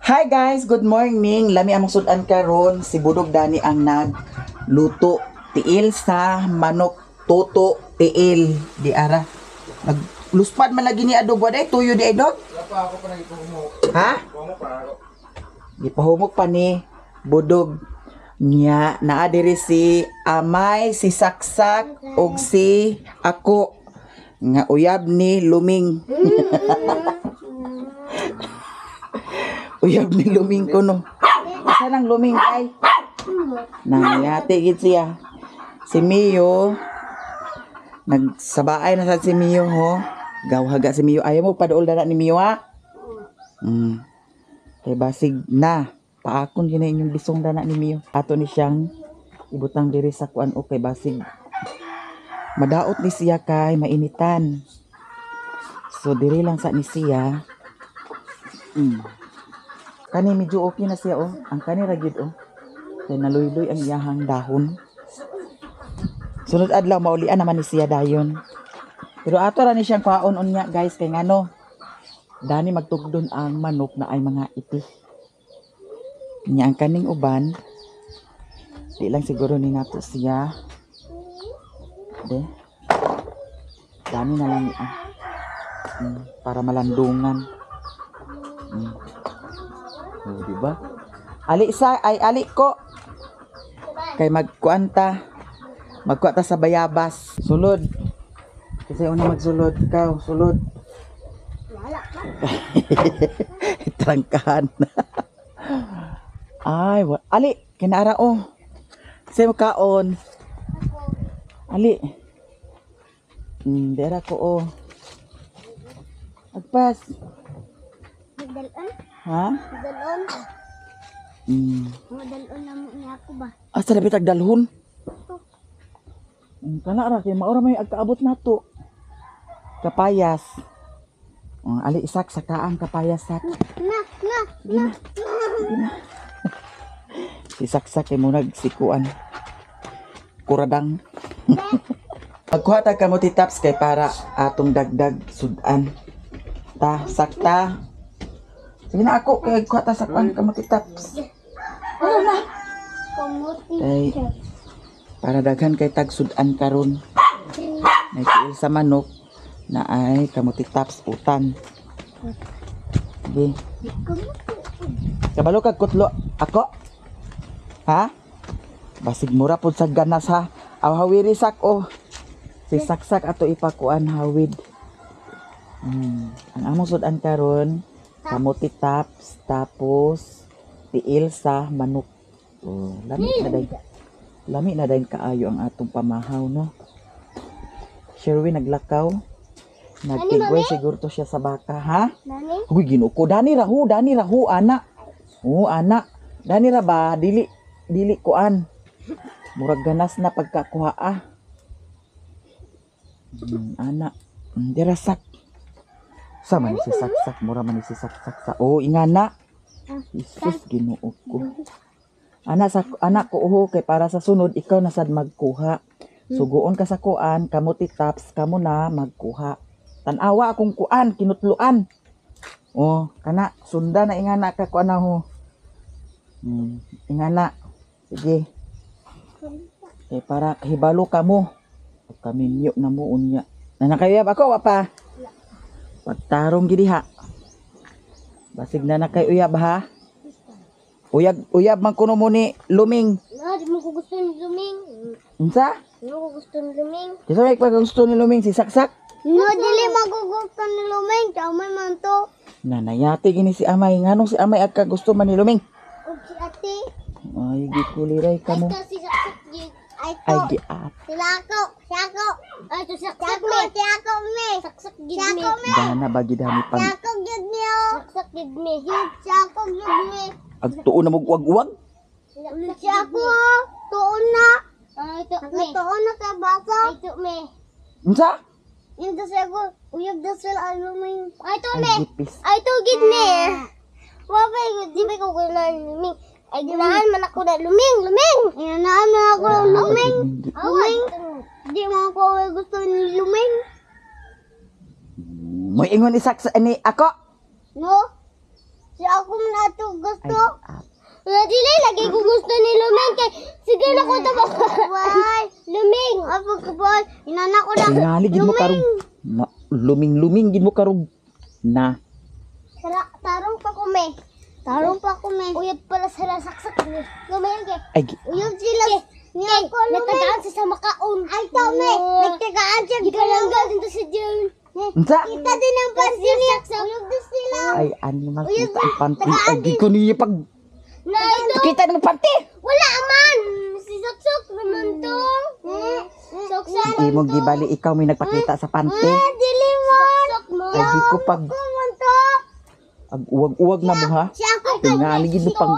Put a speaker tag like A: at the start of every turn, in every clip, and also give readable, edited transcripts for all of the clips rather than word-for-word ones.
A: Hi guys, good morning. Lami among sudan karon si Budog Dani ang nagluto tiil sa manok toto tiil di ara. Nagluspad man lagi ni adog waday tuyo di adog.
B: Ako pa nagipahumok.
A: Ha?
B: Pahumok pa ako.
A: Gipahumok pa ni Budog niya naa diri si Amay, si Saksak ug si ako nga uyab ni Luming. Uyab ni Luming ko no. Asa nang Luming ay? Nangyate gid siya. Si Mio nagsabaay na sa si Mio ho. Gawhaga si Mio. Ayaw mo paduol dana ni Mio ha? Kay basig na. Paakon gina inyong bisong dana ni Mio. Ato ni siyang ibutang diri sa kuan o kay basig. Madaot ni siya kay mainitan. So diri lang sa ni siya. Kani medyo okay na siya oh. Ang kani ra gyud oh. Kay naluy-luy ang iyahang dahon. Sunod adlaw maulian naman ni siya dayon. Pero ato ra ni siyang kwaon unya guys kay ngano. Dani magtugdon ang manok na ay mga iti. Nya ang kaning uban di lang siguro ni nato siya. De. Dani na lang para malandungan. Oh, diba? Ali sa ay ali ko. Kay magkuanta. Magkuata sa bayabas. Sulod. Kasi una magsulod ikaw, sulod.
C: Wala ka.
A: Trangkahan. Ay, ali kinara oh. Kasi makaon. Ali. Dera ko oh. Agpas.
C: Dalon?
A: Ha?
C: Dalon? Dalon na mo niya ako ba?
A: Asa na bitag dalhon? Kana ra kay maura may agkaabot nato. Kapayas. Ali isak sakaang kapayas sak. Gina. Si saksak kay mo nagsikuan. Kuradang. Magkuha ta kamo titaps kay para atong dagdag sudan. Ta sakta. Sige na ako kay kuha ta sakwan kamo titaps. Ano na? Ay, para daghan kay tag sudan karon. May tiil sa manok na ay kamuti taps utan. Di. Kabalo kag kutlo ako. Ha? Basig mura pud sa ganas ha. Aw hawiri sak oh. Si saksak ato ipakuan hawid. Ang among sudan karon kamuti taps tapos tiil sa manok. Oh, lami na dayon kaayo ang atong pamahaw no. Sherwin naglakaw. Nagtigway siguro to siya sa baka ha.
C: Nani?
A: Uy ginuko dani rahu ana. Oh ana. Dani ra ba dili kuan. Murag ganas na pagkakuha ah. Ana. Dira sak. Sama ni si saksak mura man ni si saksak sa. Oh ingana. Isus Ginoo ko. Anak ko uho kay para sa sunod ikaw na sad magkuha. Suguon ka sa kuan, kamuti taps kamo na magkuha. Tan-awa akong kuan kinutluan. Oh, kana sunda na ingana ka kuan na ho. Ingana. Sige. Eh para hibalo kamo. Kami niyo na mo unya. Nanakayab ako wa pa. Pagtarong gid ha. Basig na kay uyab ha. Uyab man kuno mo ni Luming.
C: No, di mo ko gusto ni Luming.
A: Unsa?
C: Di mo ko gusto ni Luming.
A: Kisa may gusto ni Luming si Saksak?
C: No, dili magugusto ni Luming. Kamay man to.
A: Nanayati gini si Amay. Nganong si Amay agka gusto man ni Luming?
C: Ug si ate.
A: Ay, gikuliray ka mo.
C: Ito si Saksak. Ay
A: Ay,
C: to.
A: giat.
C: Sila ako. Si ako. Ay, to si Saksak me. Si ako me. Saksak gid me.
A: Dana bagidani
C: Si
A: pang
C: ako gid me. Saksak gid me. Si ako gid me.
A: agtuon na magwag-wag.
C: Si ako. Tuon na. Ay, to me. Tuon na ka basa. Ay, to me.
A: Unsa?
C: Yung dasal ko. Uyab dasal aluming. Ay, to
A: Ay,
C: me.
A: gipis.
C: Ay, to gid me. Wapay, di ba ko kailan luming? Ay, ginaan man ako na luming. Ginaan man ako na luming. Luming. Di mo ako gusto ni luming.
A: Mo ingon isak sa ni ako.
C: No? Si ako na to gusto.
A: Ay,
C: Nga dili, lagi ko gusto ni Luming kay sige na ko tabak. Why? Luming. Apo ko boy. Inana ko na.
A: tingali gid mo karog. Luming gid mo karog. Na.
C: Tarong pa ko me. Tarong pa ko me. Uyod pala sila saksak ni. Luming kay.
A: Ay,
C: Uyod sila. Niya ko natagaan sa makaon. Ay to me. Nagtagaan siya. Gikalanggal dito sa June.
A: unsa?
C: Kita din ang pansin niya. Uyod din sila.
A: Ay, animal kita ang panty. Ay, di ko niya pag...
C: Na ito.
A: Kita naman panty!
C: Wala man. Si Soksok naman to. Soksok.
A: Hindi mo gibali, ikaw may nagpakita sa panty.
C: Dili mo. Soksok mo.
A: Ay, di ko pag...
C: Kuman to.
A: Ag uwag-uwag na mo, ha?
C: Si ako
A: Tingali gid mo pag...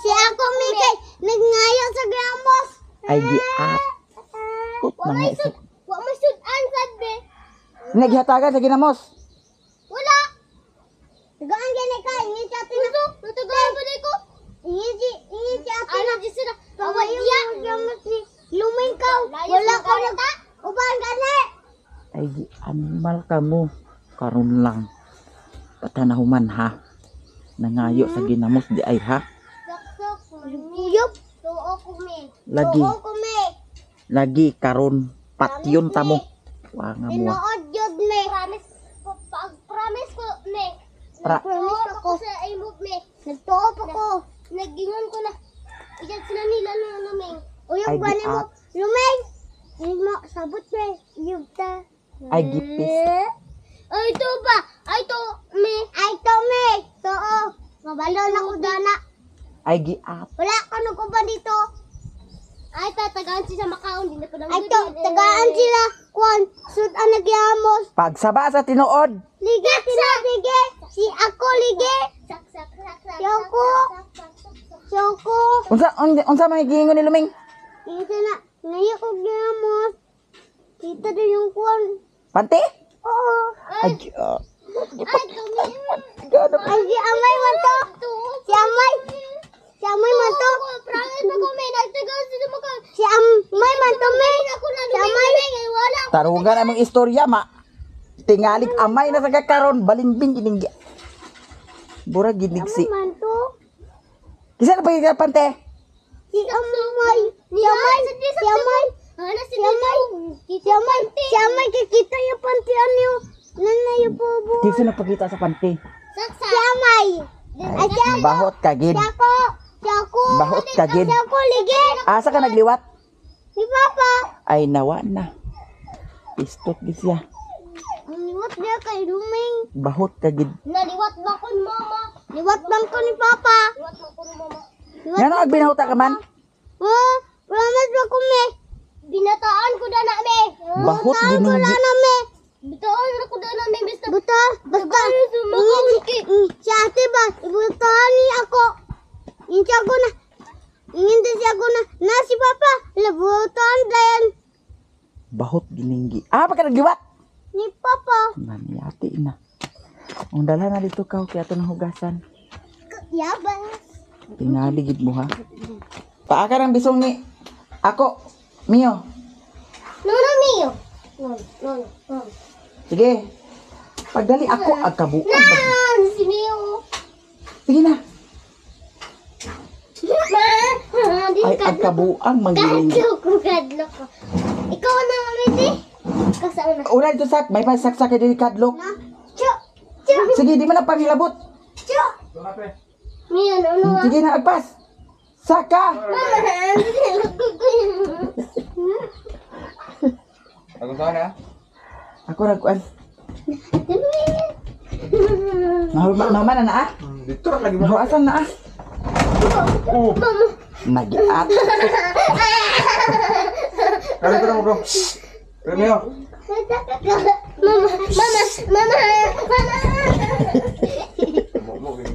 C: Si ako mi kay nagngayo sa gramos.
A: Ay, giat. Put, mga isa.
C: Wa mo sudan sad be.
A: Naghihatagan sa ginamos.
C: Wala. Tagaan gani ka ini sa atin. Tagaan ba dai ko? Ini si atin. Ano di sila? Away dia. Gramos ni luming ka. Wala ko na. Uban gani.
A: Ay, di animal ka mo. Karon lang. Patanahuman, ha? Nangayo sa ginamos, di ay, ha?
C: Sok. Uyop. Tuo ko mi.
A: Lagi.
C: Tuo ko mi.
A: Lagi, karon. Patyon ta mo. Wa nga mo.
C: Tinuod jud me. Promise ko me. Promise ako sa imog me. Nagtuo pa ko. Nagingon ko na. Iyad sila nila ng luming. Uyog
A: Ay,
C: ba ni mo?
A: giat.
C: Luming. Ay mo sabot me. Yugta.
A: Ay, gipis.
C: Ay to ba? Ay to me. Ay to me. Too. Mabalo na ko dana.
A: Ay, giat.
C: Wala ka ko ba dito? Ay, tagaan sila sa makaon. Di na pa lang. Ay, tagaan sila. Kwan, sudan nagyamos.
A: Pagsaba sa tinuod.
C: Lige, sige. Si ako, lige. Si ako. Si ako.
A: Unsa may giingon ni Luming?
C: Ito na. Ngayon ko gyamos. Kita din yung kwan.
A: Panty?
C: Oo.
A: Ay, giat.
C: Ay, si Amay man to. Si Amay. Si Amay man to. Si Amay man to, may. Si Amay.
A: Tarugan among istorya, ma. Tingalig amay na sa kakaron. Balimbing gining. Bura ginig si.
C: Si man to.
A: Kisa na pagiging pante?
C: Si Amay. Si Amay. Si Amay. Si Amay. Si Amay. Si Amay. Kikita yung pantian niyo. Nanay yung pobo.
A: Kisa na pagkita sa pante?
C: Si Amay. Ay, si ako.
A: Bahot ka, gid.
C: Si ako. Si ako.
A: Bahot ka, gid.
C: Si ako, lige.
A: Asa ka nagliwat?
C: Si Papa.
A: Ay, nawa na. Istot gid siya.
C: Ang liwat niya kay Luming.
A: Bahot ka, gid.
C: Naliwat ba ko ni Mama? Liwat bang ko ni Papa? Liwat bang ko ni Mama.
A: Nga no, agbinahuta ka man?
C: Oh, promise ba ko me? Binataan ko na na me.
A: Bahot
C: Binataan ko
A: gining-
C: na na me. Binataan na ko na na me. Basta. Si ate ba? Ibutahan niya ako. Ingin siya ko na. Ingin din siya ko na. Na si Papa. Labutahan dayan.
A: Bahot gininggi. Ah, pagka nagliwat?
C: Ni Papa.
A: Naniyati na. Ang dala na dito ka, kaya ito ng hugasan.
C: Yabang.
A: Tingali gid mo, ha? Paaka ng bisong ni... Ako, Mio.
C: Nono Mio. Nono.
A: Sige. Pagdali ako, agkabuan.
C: Nan, si Mio.
A: Sige na.
C: Ma,
A: Ay, agkabuan, magiling.
C: Kadlo ko. Ikaw na mamiti. Kasama na.
A: Una dito sak, may pasaksak kay dili kadlok.
C: Chu. Chu.
A: Sige, di man na panghilabot.
C: Chu. Mio, ano?
A: Sige na, agpas. Saka.
B: Ako saan na?
A: Ako nagkuan. Naman na ah.
B: Dito ra lagi mo.
A: Nahuasan na ah. Nagiat.
B: Kali ko na mo bro. Romeo.
C: Mama.
B: Mo gini.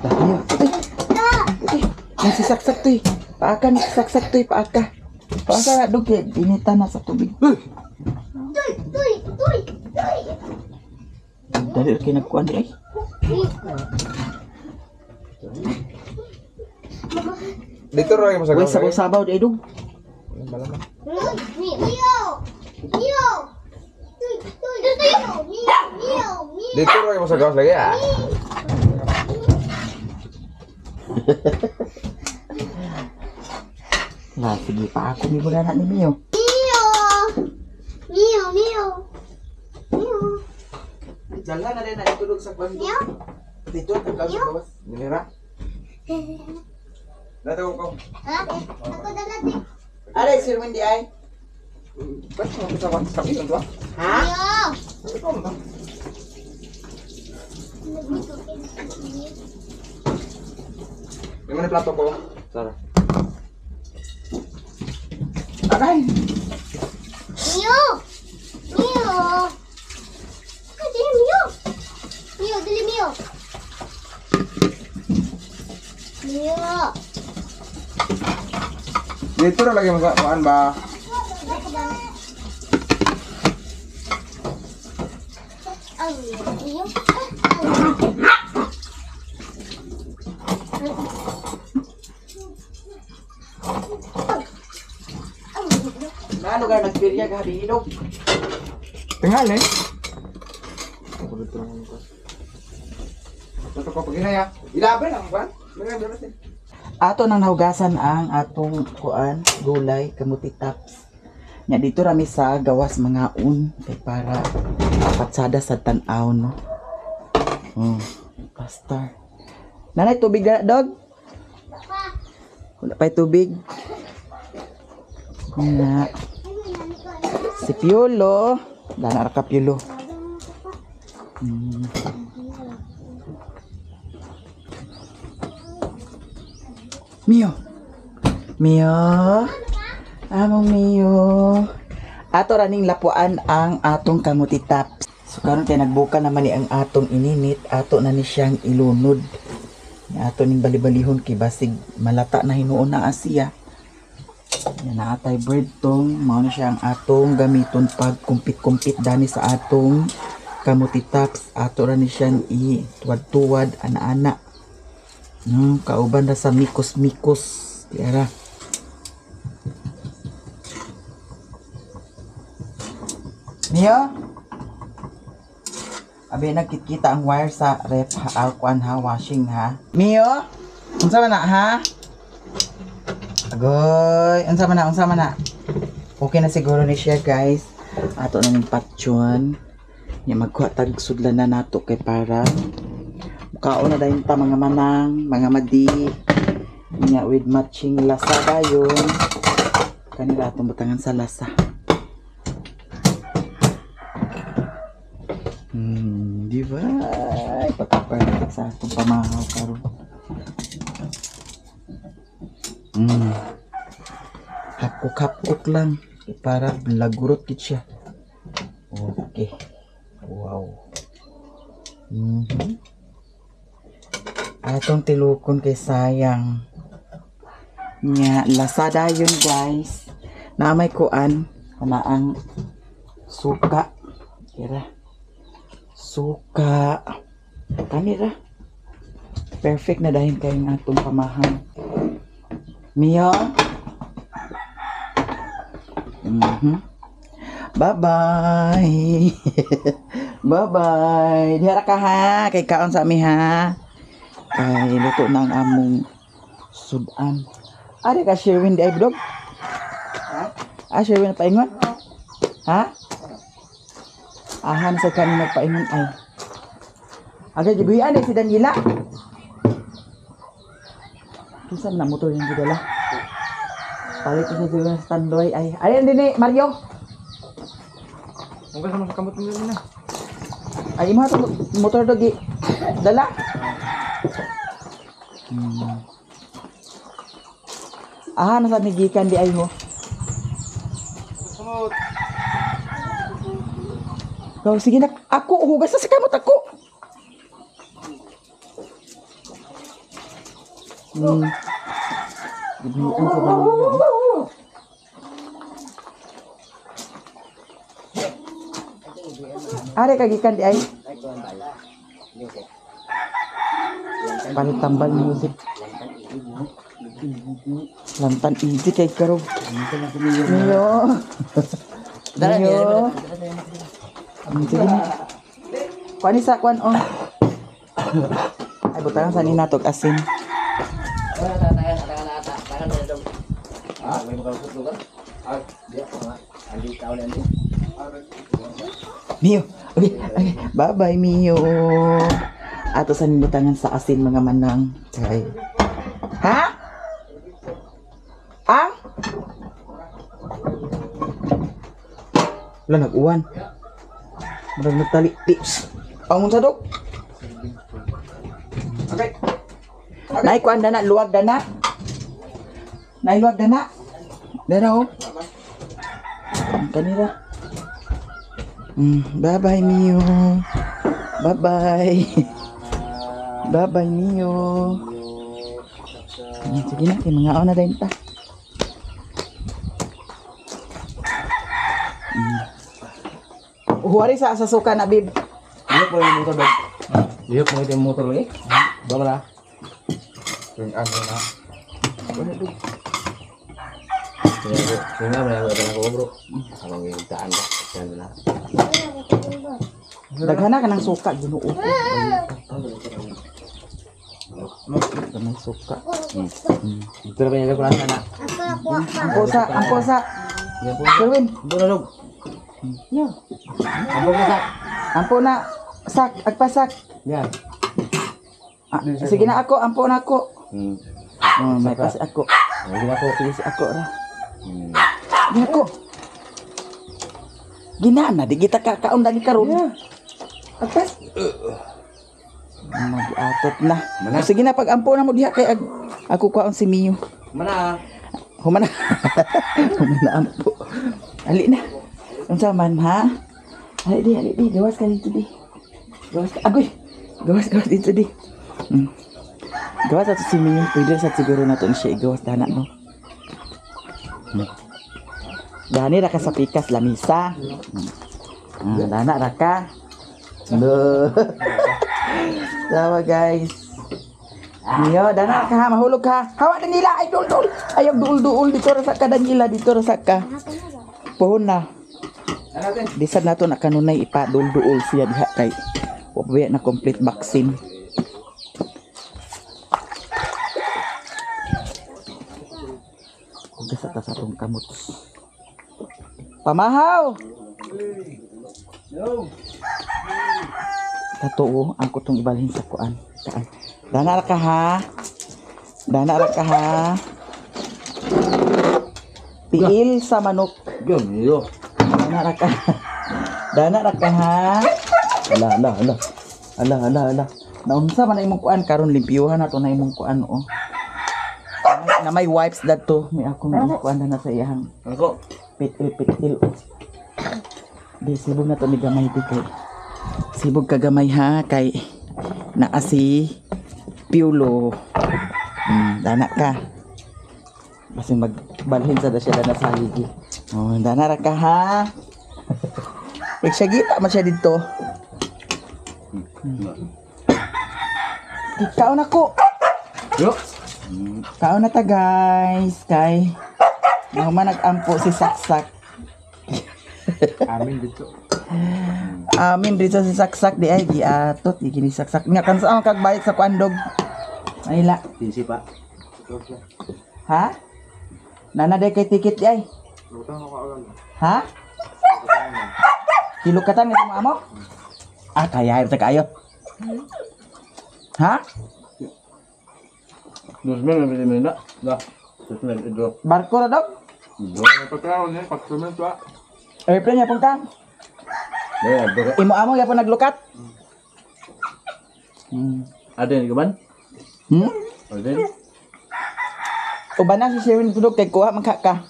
A: Dahil. Nasisaksak to eh. Paaka nasisaksak to eh. Paaka. Paaka na doon kaya binita na sa tubig.
C: Tuy.
A: Dali kayo nagkuhan di ay.
B: Dito ra lagi mo sa
A: Uy,
B: gawin.
A: sabaw-sabaw di ay dong.
B: Malaman.
C: Mio. Tuy. Mio.
B: Dito rin mo sa gawas lagi ah.
A: Lah, sige pa ako ni na ni Mio.
C: Mio! Mio, Mio. Mio.
A: Dala na rin na itulog sa kwan.
C: Mio.
A: Dito, sa gawas.
B: Binira. Dato ko.
C: Ha? Ako dala din.
A: Aray, Sir Wendy ay.
B: Ba't mo sa kwan? Sabi lang to ah.
A: Ha?
C: Mio.
B: Ito mo. Yung mga plato ko. Sara.
A: Aray!
C: Mio. Mio. Kasi Mio. Mio, dali Mio. Mio.
B: Dito rin lagi mo sa kuan ba?
C: Ang Mio.
A: Na lugar nagpirya gabi ilog.
B: Tingal eh. Ako dito lang ko. Dato ko pag inaya. Ilaban lang kuan. Meron natin.
A: Ato nang nahugasan ang atong kuan, gulay, kamuti tops. Nya dito rami sa gawas mga kay para patsada sa tan-aw no. Pastor. Nanay tubig na dog. Wala pa tubig. Na si Piolo, dana ka Piolo. Mio. Mio. Among Mio. Ato raning lapuan ang atong kamuti tops. So karon kay nagbuka naman ni ang atong ininit, ato na ni siyang ilunod. Ni ato ning balibalihon kay basig malata na hinuon na Asia. Yan na atay bread tong mao na siya ang atong gamiton pag kumpit-kumpit dani sa atong kamuti tops. Ato ra ni siyang ituwad-tuwad ana-ana. No, kauban ra sa mikos-mikos. Tiara. Mio? Abi nagkikita ang wire sa ref ha, alkuan ha, washing ha. Mio? Unsa man na ha? Agoy, unsa man na? Okay na siguro ni siya guys. Ato na ning patyon. Nya magkuha tag sudlan na nato kay para kaon na dayon ta mga manang, mga madi. Nya with matching lasa dayon. Kanila atong butangan sa lasa. Di ba? Pagka-perfect sa atong pamahaw karon. Hapkok-hapkok lang para lagurot kit siya. Okay. Wow. Atong tilukon kay sayang. Nya lasada yun guys. Na may kuan ana ang suka. Kira. Suka. Kanira. Perfect na dahil kayo ng atong pamahang. Mio. Bye-bye. Bye-bye. Dihara ka ha. Kay kaon sa ami ha. Ay, luto na ang among sudan. Ari ka Sherwin di ay blog? Ha? Sherwin na paingon? Ha? Ahan sa kanina paingon ay. Agad gibuyan si Daniela. Kinsa na motor yung gidala? Palit ko sa standby ay. Ayan din eh, Mario.
B: Mungkin sama sa kamot nila na.
A: Ay, imo to motor dogi. Dala. Ah, nasa migikan di ay ho.
B: Kamot.
A: Go, sige na. Ako, hugas na sa kamot ako. Gibian sa Daniela. Are kagikan di ay. Palit tambal music. Lantan easy kay karo. Mio. Mio. Sige na. Kuan isa kuan on. Ay butang sa ni natog asin.
B: May makalusot lugar. Dia mga andi taon andi.
A: Mio. Okay. Okay. Bye-bye Mio. Ato sa nibutangan sa asin mga manang. Okay. Ha? Ang? Wala nag-uwan. Marang nagtali. Tips. Ang unsa dok?
B: Okay.
A: Nay kuan dana luwag dana. Nay luwag dana. Dara oh. Kanira. Bye-bye Mio. Bye-bye. Bye-bye Mio. Sige na, kay mga na din ta. Huwari sa suka na bib.
B: Diyok mo yung motor, Dok. Diyok mo yung motor lagi. Ba ba na? Yung ano na. Sige nga, may mga ko bro. Habang yung taan ka. Yan na.
A: Daghana ka ng suka, Ginoo. May suka.
B: Ito na ba yung kakulasa na?
A: Ang posa.
B: Yan po.
A: Kerwin,
B: Ito na, Dok.
A: yo.
B: Ang pagkasak.
A: Ampo na sak, agpasak.
B: Yan.
A: Sige na ako, ampo na ako. May pas ako.
B: Hindi na po.
A: Sige si ako ra. Di ako. Ginana, di kita kakaon dali karon. Agpas. Mag-atot na.
B: Mana?
A: Sige na, pag ampo na mo diha kay ako kaon si Mio.
B: Mana?
A: Humana. Humana ampo. Ali na. Unsa man ha? Ali di, gawas ka dito di. Gawas ka. Agoy. Gawas dito di. Gawas ato si Mio. Pwede sa siguro na to siya igawas dana no. Dani ra ka sa pikas lamisa. Dana ra ka. No. Sawa guys. Mio, dana ka ha, mahulog ka. Hawa na nila ay dul. Ayog dul dito ra sa ka Daniela, dito ra sa ka. Puhon na. Bisan nato na kanunay ipadul-duol siya diha kay wala na complete vaccine. Kung sa atong kamot. Pamahaw. Kato ang kutong ibalhin sa kuan. Dana ra ka ha. Dana ra ka ha. Tiil sa manok.
B: Yun, yun.
A: Dana ra ka. Dana ra ka ha. Ala. Naunsa man na imong kuan karon limpyuhan nato na imong kuan oh. Na may wipes dadto, may ako na kuan na sa iyang
B: Ako.
A: pitil. Di sibog na to ni gamay di kay. Sibog ka gamay ha kay naa si Piolo. Dana ka. Kasi magbalhin sa siya na sa haligi. Oh, dana ra ka ha. Siya gita man siya dito. Kaon ako.
B: Yo.
A: Kaon na ta guys. Kay man nag-ampo si Saksak.
B: Amin dito.
A: Amin dito si Saksak di ay giatot igini Saksak. Nga kan saan kagbalik sa kuandog. Ayla.
B: Tinsi pa.
A: Ha? Nana day kay ticket di ay. Ha? Kilukatan nga sa mo? Kaya ta kayo. Ha?
B: Dos men na na. Da. Dos men ito.
A: Barko na dog?
B: Do na pagkaon ni pagkaon pa.
A: Airplane ya punta.
B: Dai ado.
A: Imo amo ya po naglukat.
B: Ada ni kaban? Ada.
A: Uban na si Sherwin tudok kay kuha man ka.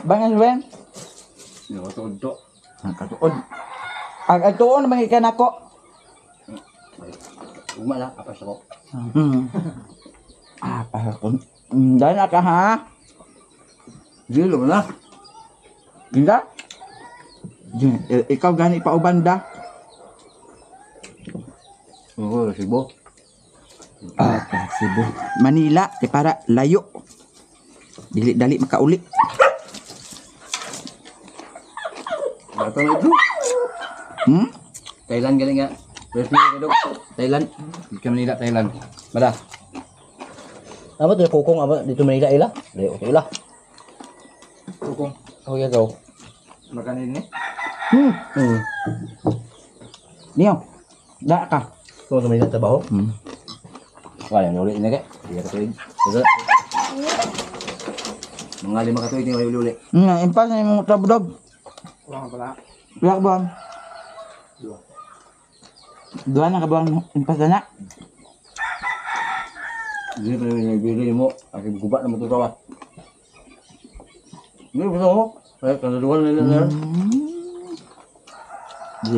A: Bangan Sherwin.
B: Yo to.
A: Katuod. Ang tuon man ikan ako.
B: Umala apa sa ko?
A: Apa ko? Dahil ka ha?
B: Dilo na.
A: Ginda? Ikaw gani pa ubanda.
B: Oo, Cebu.
A: Cebu. Manila, para layo. Dili-dali makauli.
B: Datang itu.
D: Thailand gani nga. First meal kadok. Thailand. Di ka Manila, Thailand. Bada.
E: Apa tuh kokong apa dito Manila ila? Dito ila.
B: Tukong.
E: Oh ya daw.
B: Makan ini.
A: Niyo. Da ka.
E: Tuh Manila trabaho.
D: Wala yang uli ini kay. Iya katuig. Bisa. Mga 5 katuig ni uli-uli.
A: Impas na yung tabdog.
B: Kurang pala.
A: Pilak buwan.
B: Dua.
A: Dua na kabuang impas na na.
D: Jadi pada nagbili mo, aking gubat na matutuwa. Ini bisa mo. Ay, kanduduan nila.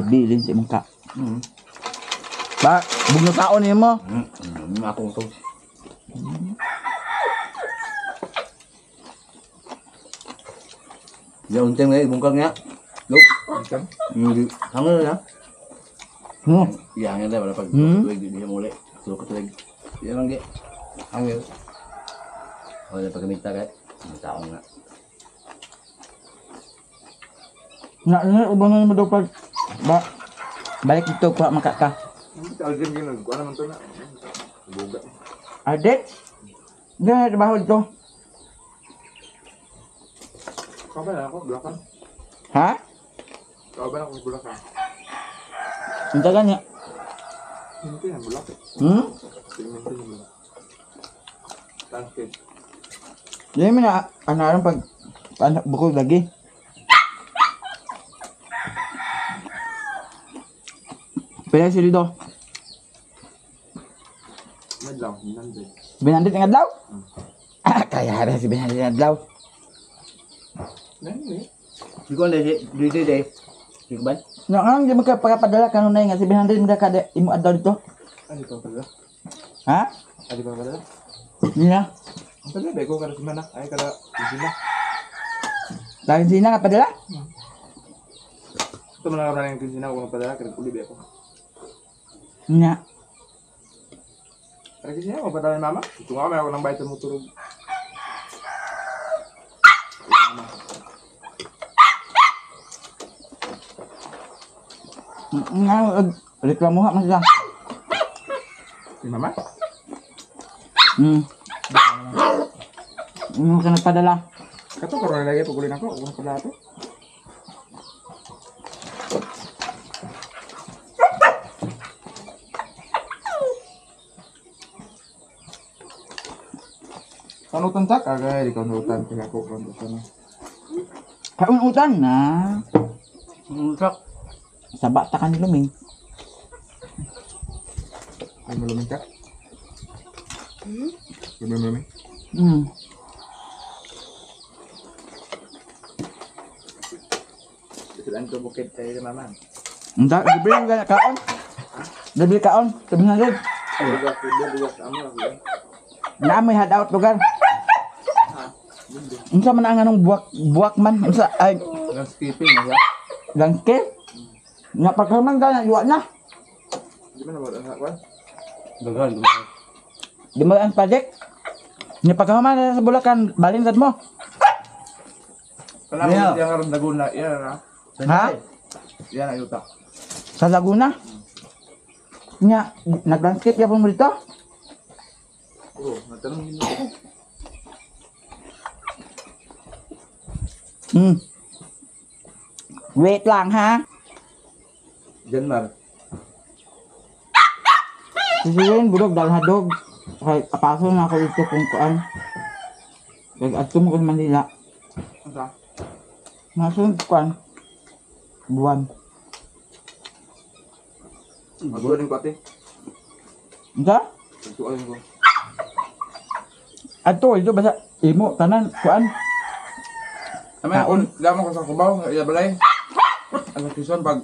A: Bilin si muka. Ba, bugno taon niyo mo.
D: Ako to. Ya unteng na bungkang niya. Look.
B: Ikan.
D: Hindi. Hangal na.
A: Hmm.
D: Iya, hangil na. Wala pag tuwig dia muli. Tulog ka tuwig. Iya lang di. Hangil. Wala pagkamita kay. Taong na.
A: Na ubang na mo daw pag ba balik dito ko makaka.
B: Algen gini. Kuha naman to na. Buga.
A: Adet. Dia trabaho dito.
B: Kau ba na ako? Bulakan.
A: Ha?
B: Kau ba na ako bulakan?
A: Unta ganya.
B: Hindi yan. Bulakan. Tingnan ko yung bulakan. Tangkid.
A: Jadi mana anak pag anak buku lagi. Pila si dito.
B: Madlaw. Hinandid.
A: Binandit ng adlaw. Kaya ada si binandit ng adlaw.
B: Nani?
D: Di ko na di. Di ko ba?
A: Nga ang di magkapadala kanunay nga si binandit mga kada imo adlaw dito.
B: Adi pa pala?
A: Ha?
B: Adi pa pala?
A: Hindi na.
B: Ang pala, beko kada si Manak. Ay, kada sila.
A: Dahil hindi na kapadala.
B: Ito mo lang yung kinsina ko ng padala. Kada uli beko.
A: Nga.
B: Kada kinsina ko padala ni Mama. Ito nga may ako ng bayan mo turog.
A: Nga reklamo ha mas lang.
B: Si Mama?
A: Ka nagpadala.
B: Kato karon lagi pag uli na ko. Ako ng padala to. Kanutan sak agay di kanutan kaya ko kanutan.
A: Kaunutan na.
D: Usak.
A: Sa bata ka ni Luming.
B: Ay maluming ka. Luming. Sila to bukid tayo ni Mama.
A: Entar dibeli ka kaon. Dibeli kaon, 700.
B: Bugas amo ako.
A: Na may handout lugar. Unsa man ang anong buwak man? Unsa ay
B: Landscaping ya.
A: langke? Nga pagkaman ka na iwa na.
B: Di man wala na kwan.
D: Gagal.
A: Di mo ang project. Nga pagkaman na sa Bulacan, balin sad mo.
B: Kana mo
D: Yeah.
B: yang aron Laguna, yan na.
A: Ha?
B: Yan ang yuta.
A: Sa Laguna. Nga nag-landscape ya mo dito.
B: Oo, natanong niyo.
A: Wait lang ha.
B: Janmar.
A: Sisirin budog dalhadog. Kay apaso na ako dito kung kuan. Kag adto mo ko sa Manila.
B: Asa?
A: Masun kuan. Buwan.
B: Magsualin ko ate.
A: Unsa?
B: Magsualin ko.
A: Adto ito basta imo tanan kuan.
B: Amay ako, lamang ko sa kubaw, iya balay. Ang kison pag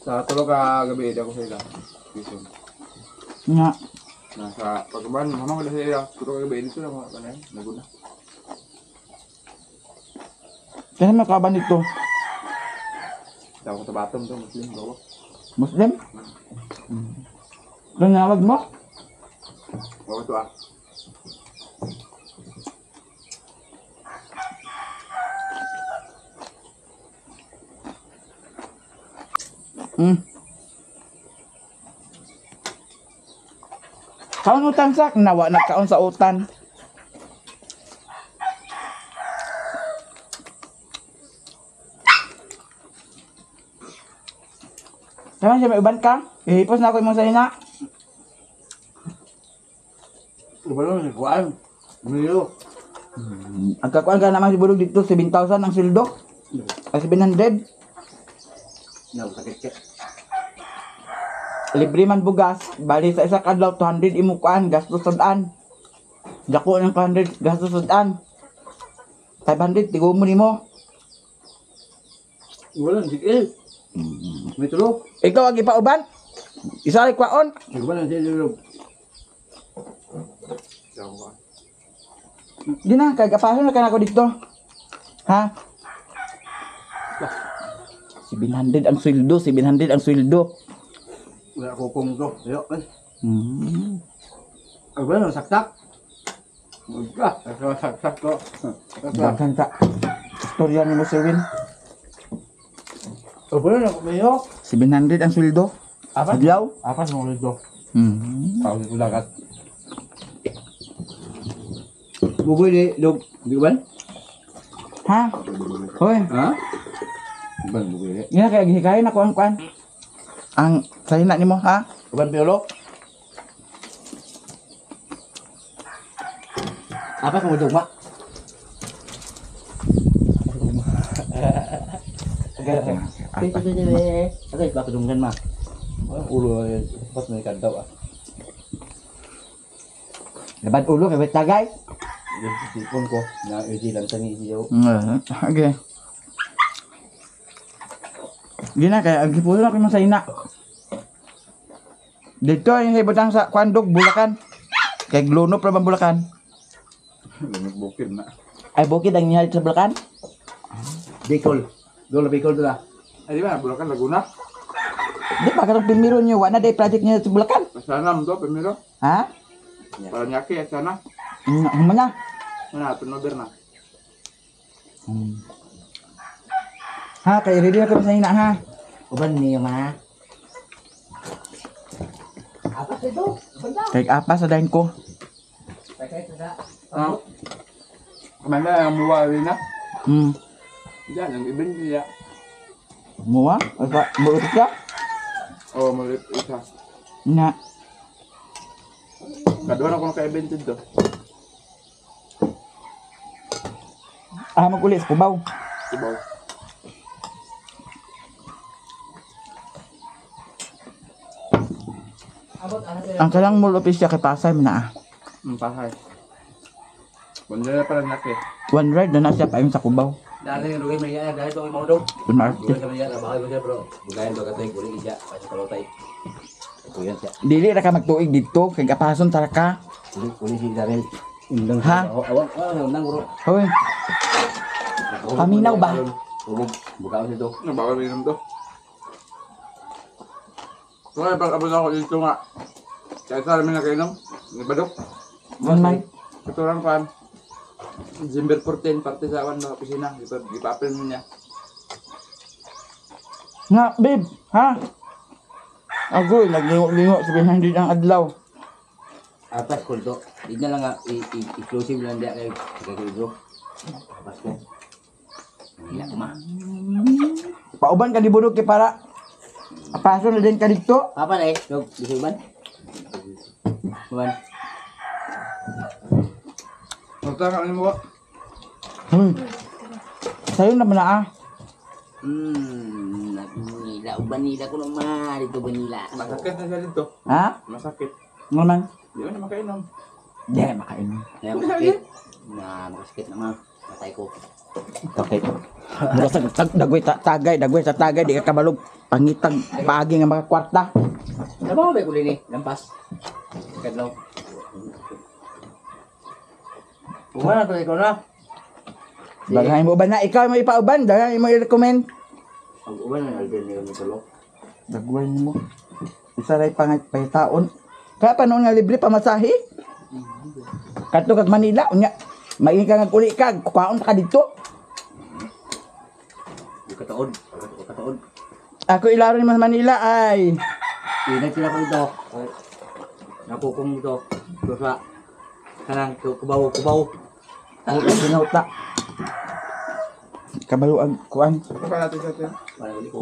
B: sa tulog ka gabi, ako sa ila. Kison.
A: Nga
B: Nasa pagkaban, mama ko sa ila. Tulog ka gabi, dito na mga kanay. Naguna.
A: kasi makaban dito.
B: Daw ko tabatom to, Muslim ko.
A: Muslim? Nanawag mo?
B: Bawa to ah.
A: Kaon utang sak, nawa nagkaon sa utan. Tama siya, may uban ka? Ihipos na ako imong salina.
D: Iba lang, kuhaan. Milo.
A: Ang kakuan ka naman si Bulog dito, 7,000 ang sildo. Ay 700.
D: Sakit ka.
A: Libre man bugas. Bali sa isa kadlaw, 200 imo kuan, gastos sa daan. Dako ng 200, gastos sa daan. 500, tigo mo nimo.
D: Wala, sige. May tulog.
A: Ikaw agi pa uban? Isa rin kwaon.
D: Iba lang siya tulog.
A: Di na, kagapason na ka na ako dito. Ha? 700 ang sweldo, 700 ang sweldo.
D: Wala ko kung to. Ayo, kan.
A: Hmm.
D: Iba lang, saksak. Saksak to.
A: Daghan ka. Istorya ni mo Sewin.
D: Iba lang, mayo.
A: 700 ang sweldo.
D: Apa?
A: Adlaw?
D: Apa sa mga ito?
A: Hmm.
D: Tawag ko lagat. Buboy di, log. Di ba?
A: Ha? Hoy,
D: Ha? Ban buboy di.
A: yan kaya gihikayin ako ang kuan. Ang salina nimo ha?
D: Ban piolo. Apa kamu dugma? Okay, baka dunggan mah. Ulo pas may kantaw ah.
A: Laban ulo kay tagay.
D: Yung sipon ko na lang tani siyo.
A: Okay. Gina kaya agi pulo na sa ina. Dito yung hibutang sa Kwandog, Bulacan. Kay Glono pa bang Bulacan?
B: Bukid na.
A: Ay bukid ang niya sa Bulacan?
D: Bicol. Dolo Bicol dula.
B: Ay, di ba? Bulacan, Laguna.
A: Di pa katong Pimiro niyo, wala day project niya sa Bulacan.
B: Masanam to, primero.
A: Ha?
B: Paranaque, at sana.
A: Ano na?
B: Ano, turnover na.
A: Ha, kay ready na kami sa ina ha.
E: Uban niyo ma.
A: Kay apa sa dahin ko.
B: Ah. Kumanda, ang muwawi na.
A: Hmm.
B: Diyan, ang ibin niya.
A: Muwa? Ay pa, buot ka?
B: Oo, malit isa.
A: Na.
B: Kaduhan ako naka-evented to.
A: Ah, mag-ulis, kubaw.
B: Ibaw.
A: Ang kalang mall office siya kay Pasay, mina ah.
B: Pahay. Kundi na Paranaque.
A: One ride na siya pa sa kubaw.
D: Dali yung lugay Maria, dali itong imong dog.
A: Kunmarte.
D: Lugay sa Maria, bahay mo siya bro. Bugayan to katay, kuling isya, pasya kalotay. Ito yan siya.
A: Dili ra ka magtuig dito, kay kapason tara ka.
D: Kuling si Darel. Undang
A: Ha?
D: Awang, undang bro.
A: Hoy. Paminaw ba?
D: Tubog, bukaw siya to.
B: Ano, bawal minum to. Kung pag-abot ako dito nga. Kaya sa amin na kainom. Nibadok.
A: Man man.
B: Katurang pan. December 14, parte sa awan ng opisina. Ipapil mo niya.
A: Nga, babe, ha? Agoy, naglingo-lingo, 700 ang adlaw.
D: Atas ko to. Di na lang nga, exclusive lang diya kay bro. Atas ko. Hila ko ma.
A: Pauban ka di budok kay para paso na din ka dito.
D: Apa na eh? Dog, bisa ban? Ban.
B: Magtaka mo ba?
A: Sa'yo na ba na ah?
D: Nila, ubanila ko naman. Dito banila.
B: Masakit na siya dito.
A: Ha?
B: Masakit.
A: Nga man?
B: Di ba na makainom?
A: Di, makain.
D: Kaya masakit. Masakit naman. Patay ko.
A: Okay. Mura sa dagway sa tagay, di ka kabalog. Pangitag, paagi nga mga kwarta.
D: Ano ba ba kulin eh? Lampas. Kadlaw. Umana to ikaw na.
A: Bagahay mo ba na? Ikaw mo ipauban, dahil mo i-recommend.
D: Ang uban na albel niyo ni tulo.
A: Dagway mo. Isa ray pangitaon. Kaya pa noon nga libre pamasahe. Kadto kag Manila, unya. Maingin ka nga uli ka, kukaon ka dito.
D: Di kataod. Kataod.
A: Ako ilaro ni Mas Manila ay.
D: Ingat sila ko ito. Nakukong ito. Ito sa kanang kubaw.
A: Sinauta. Kabalo ang kuan.
B: Pa natin sa atin.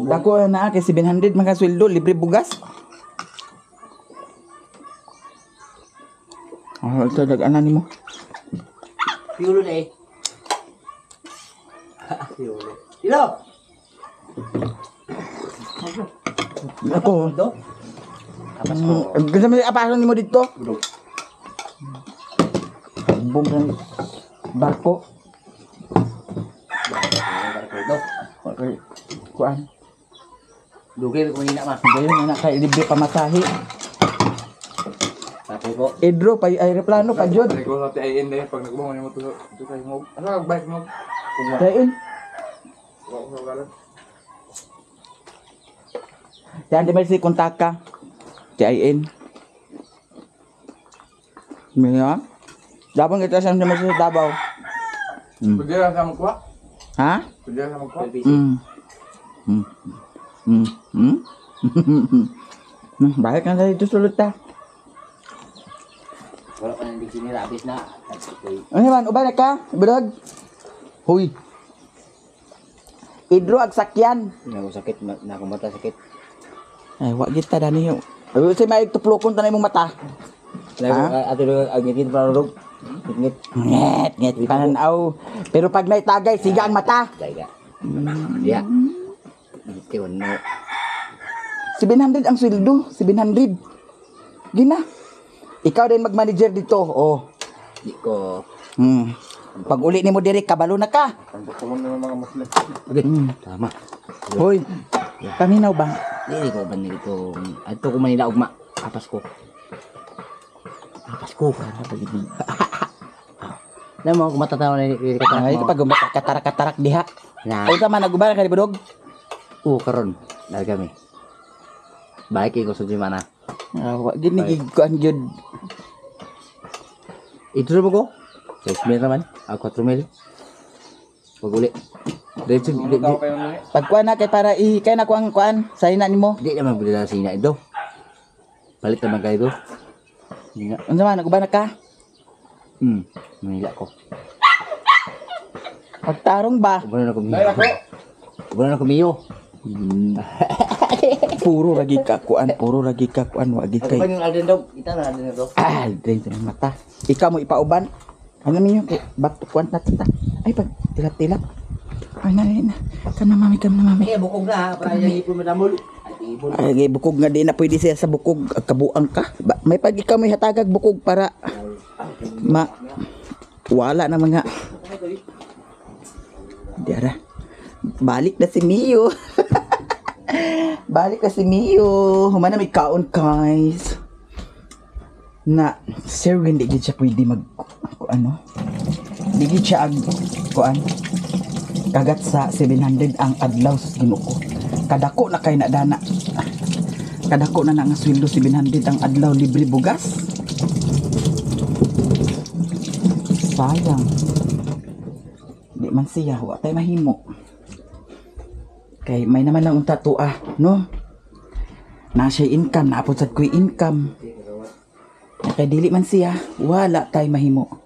A: Dako na kay 700 mga sweldo, libre bugas. Oh, ito dag-anan nimo.
D: Piulo na eh. Piulo. Ilo!
A: Ako.
D: Ito? Apas ko.
A: Gusto mo apason nimo dito? Bong ng barko.
D: Ito.
A: Okay. Kuan.
D: Dugay ko nina ma.
A: Gayon na kay libre pamasahe.
D: Tapos ko.
A: Edro pa aeroplano pa jud.
B: Ay ko sa TIN na pag nagbumo ni mo to. Ito tayo mo. Ano bike mo?
A: Kain.
B: Wa ko sa galan.
A: Yan di may si kontak ka. TIN. Maya. Dabang kita sa mga sa Davao.
B: Pwede lang sa magkuha.
A: Ha?
B: Pwede lang sa magkuha.
A: Bakit ka na dito sulod ta?
D: Wala pa nang sini rabis na.
A: Ano man, uban ka? Budog. Huy. Idro ag sakyan.
D: Naku sakit, naku mata sakit.
A: Ay, wag kita dani yo. Ay, say may tuplokon tanay mong mata.
D: Ato do agitin para rog. Ngit.
A: Nget pananaw. Pero pag naitagay, siga ang mata.
D: Dai. Ya. Ito no.
A: 700 ang sweldo, 700. Gina. Ikaw din mag-manager dito. Oh.
D: Di ko.
A: Pag uli nimo diri kabalo na ka.
B: Ang bukulong ng mga muslim.
D: Okay. Tama.
A: Hoy. Paminaw ba?
D: Dili ko ban dito. Ato ko Manila ugma. Apas ko. Alam mo, kung matatawa na katarak
A: Ay,
D: mo.
A: kapag katarak-katarak diha.
D: Na,
A: Ay, tama, nagubaran ka di budog?
D: karon. Dahil kami. Baik ikaw sa mana.
A: Wag ginigikuan gyud.
D: Ito na ko? 6 mil naman. 4 mil. Pag uli. Diretso,
B: Ano tao kayo na eh?
A: Pagkuan na kay para kay na kuan kuan sa ina nimo.
D: di naman bila sa ina ito. Palit naman kayo ito. Hindi nga.
A: Unsa man nagubaran ka?
D: Manila ko.
A: Pagtarong ba?
D: Ubunan ako miyo.
B: Dahil ako.
D: Ubunan ako miyo.
A: Puro lagi ka kuan, puro lagi ka kuan wag
D: Ako
A: kay.
D: pa yung alden dog. Ita na alden dog.
A: Drain sa mata. Ikaw mo ipauban. Ano niyo kay back to kuan ta. Ay pag tilap-tilap. Ay na. Kana mami kam na mami.
D: Eh, bukog na ha. Para yung ipon madamol. Ay, ipon.
A: Ay bukog nga di na pwede siya sa bukog kabuang ka. May pag ikaw may hatagag bukog para wala na mga Diara. Balik na si Mio. Balik na si Mio. Humana may kaon guys. Na sir hindi gid siya pwede mag ano. Hindi gid siya ag kuan. Kagat sa 700 ang adlaw sa Ginoo ko. Kadako na kay na dana. Kadako na nga sweldo 700 ang adlaw libre bugas. Sayang. Di man siya, wa tay mahimo. Kay may naman lang unta tuah, no? Na siya income, naapod sad ko'y income. Kay dili man siya, wala tay mahimo.